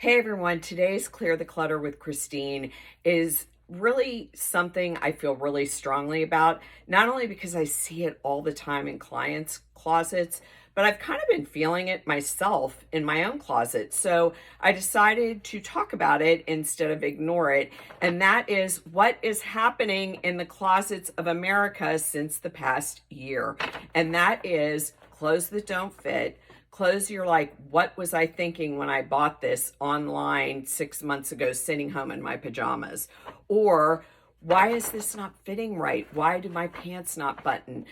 Hey everyone, today's Clear the Clutter with Christine is really something I feel really strongly about, not only because I see it all the time in clients' closets, but I've kind of been feeling it myself in my own closet. So I decided to talk about it instead of ignore it. And that is what is happening in the closets of America since the past year. And that is clothes that don't fit, clothes you're like, what was I thinking when I bought this online 6 months ago, sitting home in my pajamas? Or why is this not fitting right? Why do my pants not button?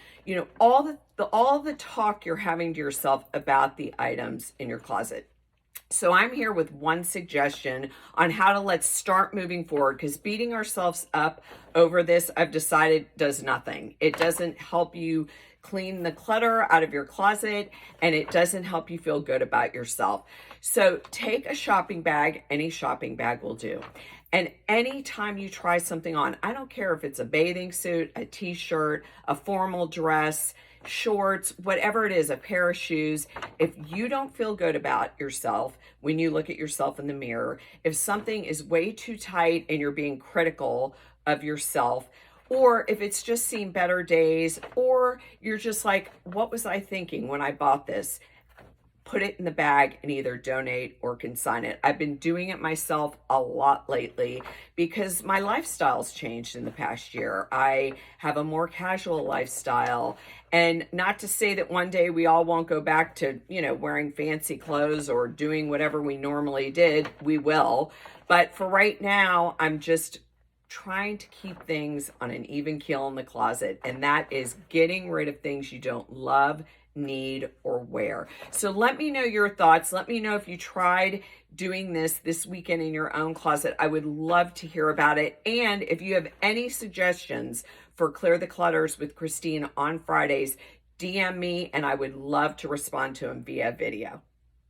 All the talk you're having to yourself about the items in your closet. So I'm here with one suggestion on how to let's start moving forward, because beating ourselves up over this, I've decided, does nothing. It doesn't help you clean the clutter out of your closet, and it doesn't help you feel good about yourself. So take a shopping bag, any shopping bag will do. And anytime you try something on, I don't care if it's a bathing suit, a t-shirt, a formal dress, shorts, whatever it is, a pair of shoes, if you don't feel good about yourself when you look at yourself in the mirror, if something is way too tight and you're being critical of yourself, or if it's just seen better days, or you're just like, what was I thinking when I bought this? Put it in the bag and either donate or consign it. I've been doing it myself a lot lately because my lifestyle's changed in the past year. I have a more casual lifestyle, and not to say that one day we all won't go back to, wearing fancy clothes or doing whatever we normally did. We will. But for right now, I'm just trying to keep things on an even keel in the closet, and that is getting rid of things you don't love, need, or wear. So let me know your thoughts. Let me know if you tried doing this weekend in your own closet. I would love to hear about it. And if you have any suggestions for Clear the Clutters with Christine on Fridays, DM me and I would love to respond to them via video.